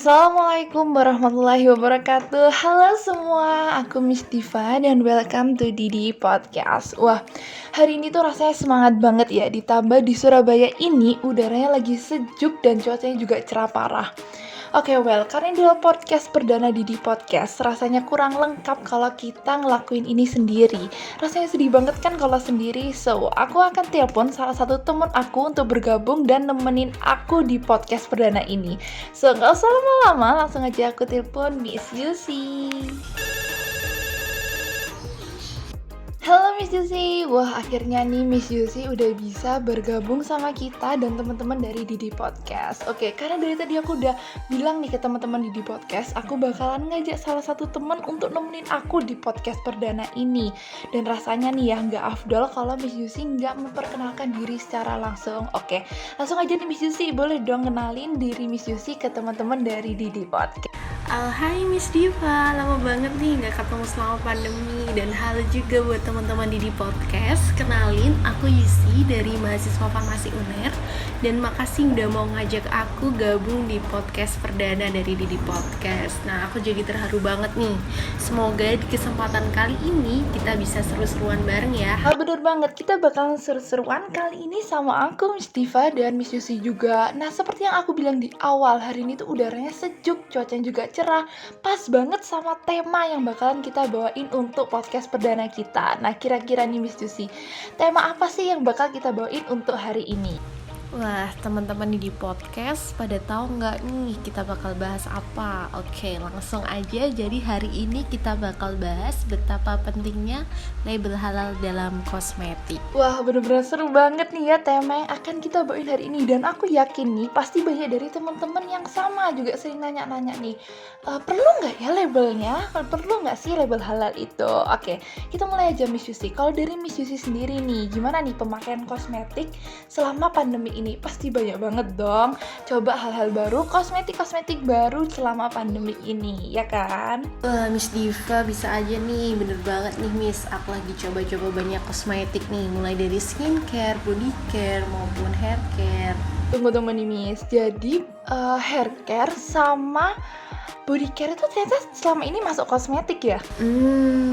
Assalamualaikum warahmatullahi wabarakatuh. Halo semua, aku Miss Diva dan welcome to Didi Podcast. Wah, hari ini tuh rasanya semangat banget ya. Ditambah di Surabaya ini udaranya lagi sejuk dan cuacanya juga cerah parah. Oke, karena ini adalah podcast perdana Didi Podcast, rasanya kurang lengkap kalau kita ngelakuin ini sendiri. Rasanya sedih banget kan kalau sendiri, so aku akan telepon salah satu temen aku untuk bergabung dan nemenin aku di podcast perdana ini. So, gak usah lama-lama, langsung aja aku telepon Miss Yusi. Halo Miss Yusi, wah akhirnya nih Miss Yusi udah bisa bergabung sama kita dan teman-teman dari Didi Podcast. Oke, karena dari tadi aku udah bilang nih ke teman-teman Didi Podcast, aku bakalan ngajak salah satu teman untuk nemenin aku di podcast perdana ini. Dan rasanya nih ya nggak afdol kalau Miss Yusi nggak memperkenalkan diri secara langsung. Oke, langsung aja nih Miss Yusi, boleh dong kenalin diri Miss Yusi ke teman-teman dari Didi Podcast. Hai Miss Diva, lama banget nih gak ketemu selama pandemi. Dan halo juga buat teman-teman Didi Podcast. Kenalin, aku Yusi dari mahasiswa Farmasi UNER. Dan makasih udah mau ngajak aku gabung di podcast perdana dari Didi Podcast. Nah, aku jadi terharu banget nih. Semoga di kesempatan kali ini kita bisa seru-seruan bareng ya. Bener banget, kita bakalan seru-seruan kali ini sama aku Miss Diva dan Miss Yusi juga. Nah, seperti yang aku bilang di awal, hari ini tuh udaranya sejuk, cuacanya juga cerah, pas banget sama tema yang bakalan kita bawain untuk podcast perdana kita. Nah, kira-kira nih Miss Yusi, tema apa sih yang bakal kita bawain untuk hari ini? Wah, teman-teman di podcast pada tahu nggak nih kita bakal bahas apa? Oke, langsung aja. Jadi hari ini kita bakal bahas betapa pentingnya label halal dalam kosmetik. Wah, bener-bener seru banget nih ya tema yang akan kita bawain hari ini. Dan aku yakin nih, pasti banyak dari teman-teman yang sama juga sering nanya-nanya nih, perlu nggak ya labelnya? Perlu nggak sih label halal itu? Oke, kita mulai aja Miss Yusi. Kalau dari Miss Yusi sendiri nih, gimana nih pemakaian kosmetik selama pandemi ini? Pasti banyak banget dong. Coba hal-hal baru, kosmetik baru selama pandemi ini, ya kan? Wah, Miss Diva bisa aja nih, bener banget nih Miss. Aku lagi coba-coba banyak kosmetik nih, mulai dari skincare, body care, maupun hair care. Tunggu nih Miss, jadi hair care sama body care itu ternyata selama ini masuk kosmetik ya?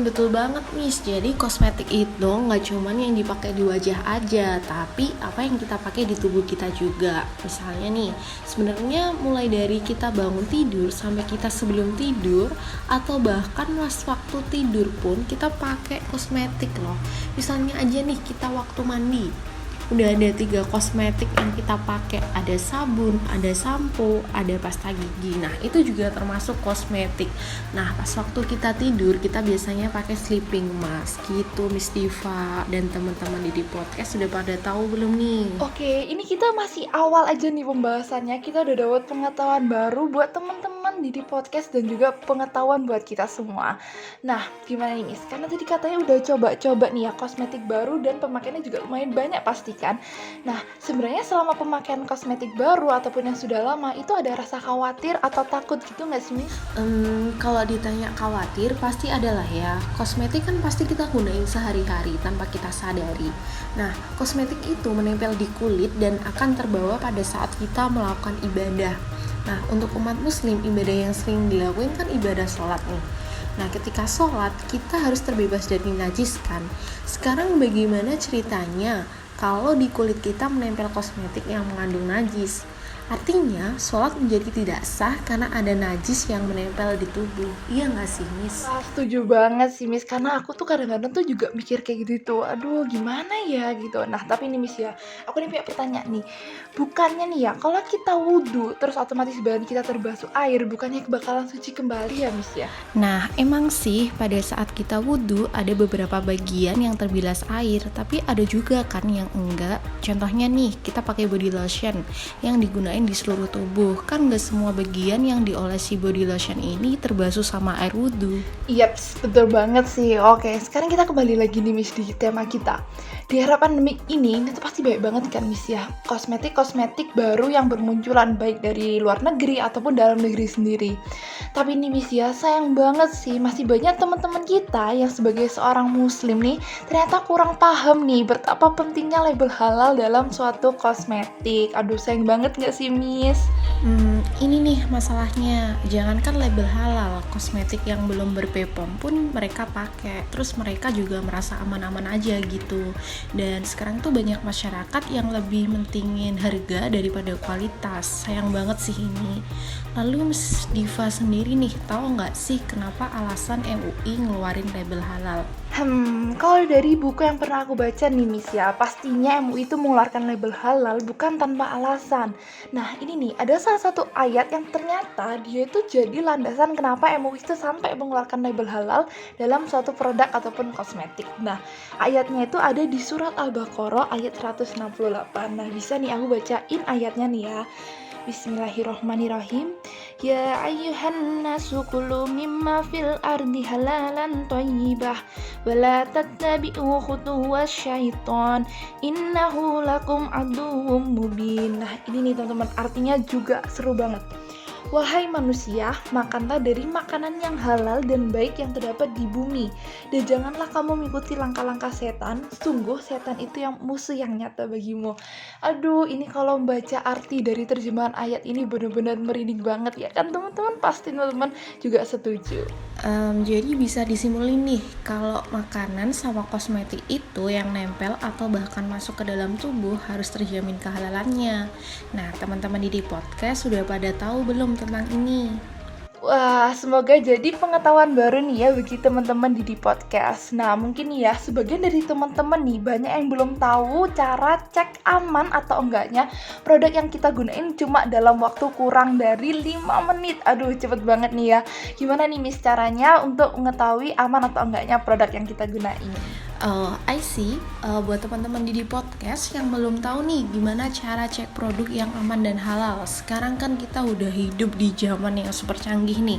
Betul banget Miss. Jadi kosmetik itu nggak cuman yang dipakai di wajah aja, tapi apa yang kita pakai di tubuh kita juga. Misalnya nih, sebenarnya mulai dari kita bangun tidur sampai kita sebelum tidur, atau bahkan pas waktu tidur pun kita pakai kosmetik loh. Misalnya aja nih kita waktu mandi, udah ada 3 kosmetik yang kita pakai, ada sabun, ada sampo, ada pasta gigi. Nah, itu juga termasuk kosmetik. Nah, pas waktu kita tidur, kita biasanya pakai sleeping mask gitu, Miss Diva. Dan teman-teman di podcast sudah pada tahu belum nih? Oke, ini kita masih awal aja nih pembahasannya. Kita udah dapat pengetahuan baru buat teman-teman di podcast dan juga pengetahuan buat kita semua. Nah, gimana nih Miss? Karena tadi katanya udah coba-coba nih ya kosmetik baru dan pemakaiannya juga lumayan banyak pasti kan. Nah, sebenarnya selama pemakaian kosmetik baru ataupun yang sudah lama itu ada rasa khawatir atau takut gitu nggak sih Miss? Kalau ditanya khawatir, pasti adalah ya. Kosmetik kan pasti kita gunain sehari-hari tanpa kita sadari. Nah, kosmetik itu menempel di kulit dan akan terbawa pada saat kita melakukan ibadah. Nah, untuk umat muslim, ibadah yang sering dilakuin kan ibadah sholat nih. Nah, ketika sholat, kita harus terbebas dari najis kan. Sekarang bagaimana ceritanya kalau di kulit kita menempel kosmetik yang mengandung najis? Artinya, sholat menjadi tidak sah karena ada najis yang menempel di tubuh. Iya nggak sih, Miss? Wah, setuju banget sih Miss, karena aku tuh kadang-kadang tuh juga mikir kayak gitu tuh, aduh gimana ya gitu. Nah, tapi nih Miss ya, aku nih punya pertanyaan nih, bukannya nih ya, kalau kita wudhu terus otomatis badan kita terbasuh air, bukannya bakalan suci kembali ya Miss ya? Nah, emang sih pada saat kita wudhu ada beberapa bagian yang terbilas air, tapi ada juga kan yang enggak. Contohnya nih, kita pakai body lotion yang digunakan di seluruh tubuh. Kan gak semua bagian yang diolesi body lotion ini terbasuh sama air wudhu. Yaps, betul banget sih. Oke, sekarang kita kembali lagi nih Miss di tema kita. Di era pandemi ini tuh pasti banyak banget kan Miss ya, kosmetik-kosmetik baru yang bermunculan baik dari luar negeri ataupun dalam negeri sendiri. Tapi nih Miss ya, sayang banget sih masih banyak teman-teman kita yang sebagai seorang muslim nih ternyata kurang paham nih betapa pentingnya label halal dalam suatu kosmetik. Aduh sayang banget gak sih Miss? Ini nih masalahnya, jangankan label halal, kosmetik yang belum ber-BPOM pun mereka pakai. Terus mereka juga merasa aman-aman aja gitu. Dan sekarang tuh banyak masyarakat yang lebih mentingin harga daripada kualitas. Sayang banget sih ini. Lalu Miss Diva sendiri nih, tahu nggak sih kenapa alasan MUI ngeluarin label halal? Kalau dari buku yang pernah aku baca nih Miss ya, pastinya MUI itu mengeluarkan label halal bukan tanpa alasan. Nah ini nih, ada salah satu ayat yang ternyata dia itu jadi landasan kenapa MUI itu sampai mengeluarkan label halal dalam suatu produk ataupun kosmetik. Nah, ayatnya itu ada di surat Al-Baqarah ayat 168. Nah, bisa nih aku bacain ayatnya nih ya. Bismillahirrahmanirrahim. Ya ayyuhan nasu kulu mimma fil ardi halalan thayyibah wa la tattabi'u khutuwas syaiton innahu lakum aduwwum mubin. Nah, ini nih teman-teman, artinya juga seru banget. Wahai manusia, makanlah dari makanan yang halal dan baik yang terdapat di bumi. Dan janganlah kamu mengikuti langkah-langkah setan. Sungguh setan itu yang musuh yang nyata bagimu. Aduh, ini kalau membaca arti dari terjemahan ayat ini benar-benar merinding banget ya kan teman-teman? Pasti teman-teman juga setuju. Jadi bisa disimpulin nih, kalau makanan sama kosmetik itu yang nempel atau bahkan masuk ke dalam tubuh harus terjamin kehalalannya. Nah, teman-teman di podcast sudah pada tahu belum tentang ini? Wah, semoga jadi pengetahuan baru nih ya bagi teman-teman di podcast. Nah, mungkin nih ya, sebagian dari teman-teman nih banyak yang belum tahu cara cek aman atau enggaknya produk yang kita gunain cuma dalam waktu kurang dari 5 menit. Aduh, cepet banget nih ya. Gimana nih Miss caranya untuk mengetahui aman atau enggaknya produk yang kita gunain? I see. Buat teman-teman di podcast yang belum tahu nih gimana cara cek produk yang aman dan halal. Sekarang kan kita udah hidup di zaman yang super canggih nih.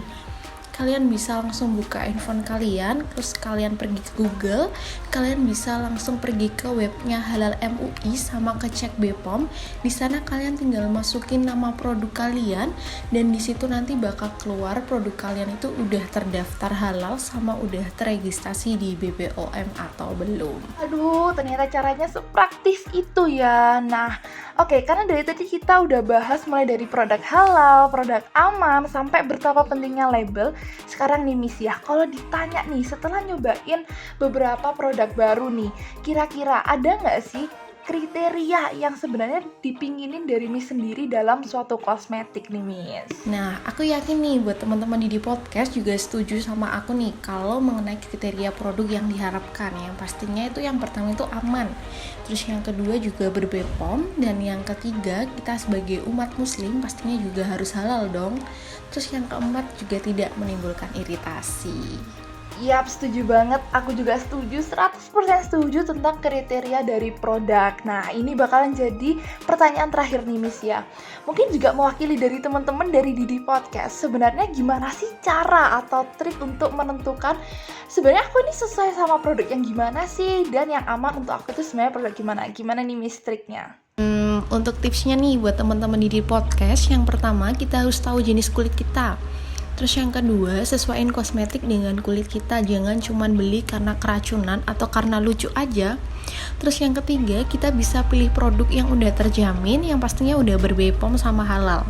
Kalian bisa langsung buka handphone kalian, terus kalian pergi ke Google, kalian bisa langsung pergi ke webnya Halal MUI sama ke cek BPOM. Di sana kalian tinggal masukin nama produk kalian dan di situ nanti bakal keluar produk kalian itu udah terdaftar halal sama udah terregistrasi di BPOM atau belum. Aduh, ternyata caranya sepraktis itu ya. Nah, oke, karena dari tadi kita udah bahas mulai dari produk halal, produk aman, sampai betapa pentingnya label. Sekarang nih Miss ya, kalau ditanya nih setelah nyobain beberapa produk baru nih, kira-kira ada nggak sih kriteria yang sebenarnya dipinginin dari Miss sendiri dalam suatu kosmetik nih Miss? Nah, aku yakin nih buat teman-teman di podcast juga setuju sama aku nih kalau mengenai kriteria produk yang diharapkan. Yang pastinya itu yang pertama itu aman. Terus yang kedua juga ber-BPOM dan yang ketiga kita sebagai umat muslim pastinya juga harus halal dong. Terus yang keempat juga tidak menimbulkan iritasi. Yap, setuju banget. Aku juga setuju, 100% setuju tentang kriteria dari produk. Nah, ini bakalan jadi pertanyaan terakhir nih, Miss ya. Mungkin juga mewakili dari teman-teman dari Didi Podcast. Sebenarnya gimana sih cara atau trik untuk menentukan sebenarnya aku ini sesuai sama produk yang gimana sih? Dan yang aman untuk aku itu sebenarnya produk gimana? Gimana nih, Miss, triknya? Untuk tipsnya nih buat teman-teman di podcast, yang pertama kita harus tahu jenis kulit kita. Terus yang kedua, sesuaiin kosmetik dengan kulit kita, jangan cuman beli karena keracunan atau karena lucu aja. Terus yang ketiga, kita bisa pilih produk yang udah terjamin, yang pastinya udah ber-BPOM sama halal.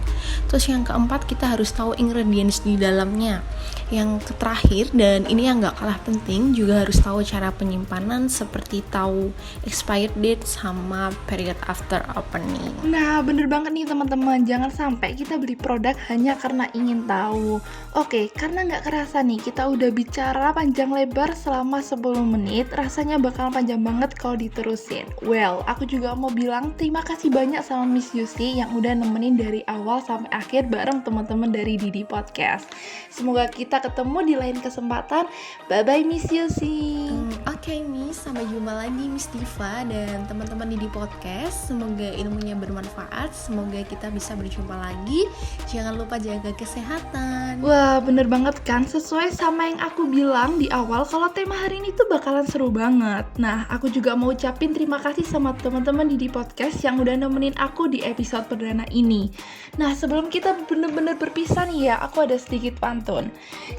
Terus yang keempat, kita harus tahu ingredients di dalamnya. Yang terakhir, dan ini yang gak kalah penting, juga harus tahu cara penyimpanan seperti tahu expired date sama period after opening. Nah, bener banget nih teman-teman, jangan sampai kita beli produk hanya karena ingin tahu. Oke, karena gak kerasa nih, kita udah bicara panjang lebar selama 10 menit, rasanya bakal panjang banget kalau diterusin. Well, aku juga mau bilang terima kasih banyak sama Miss Yusi yang udah nemenin dari awal sampai akhir bareng teman-teman dari Didi Podcast. Semoga kita ketemu di lain kesempatan. Bye-bye Miss Yusi. Oke. Oke Miss, sampai jumpa lagi Miss Diva dan teman-teman di podcast. Semoga ilmunya bermanfaat, semoga kita bisa berjumpa lagi. Jangan lupa jaga kesehatan. Wah, bener banget kan? Sesuai sama yang aku bilang di awal kalau tema hari ini tuh bakalan seru banget. Nah, aku juga mau ucapin terima kasih sama teman-teman di podcast yang udah nemenin aku di episode perdana ini. Nah, sebelum kita bener-bener berpisah nih ya, aku ada sedikit pantun.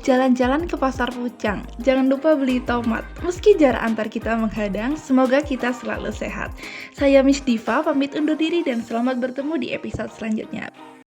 Jalan-jalan ke pasar Pucang, jangan lupa beli tomat. Meski jarak antar kita menghadang, semoga kita selalu sehat. Saya Miss Diva, pamit undur diri dan selamat bertemu di episode selanjutnya.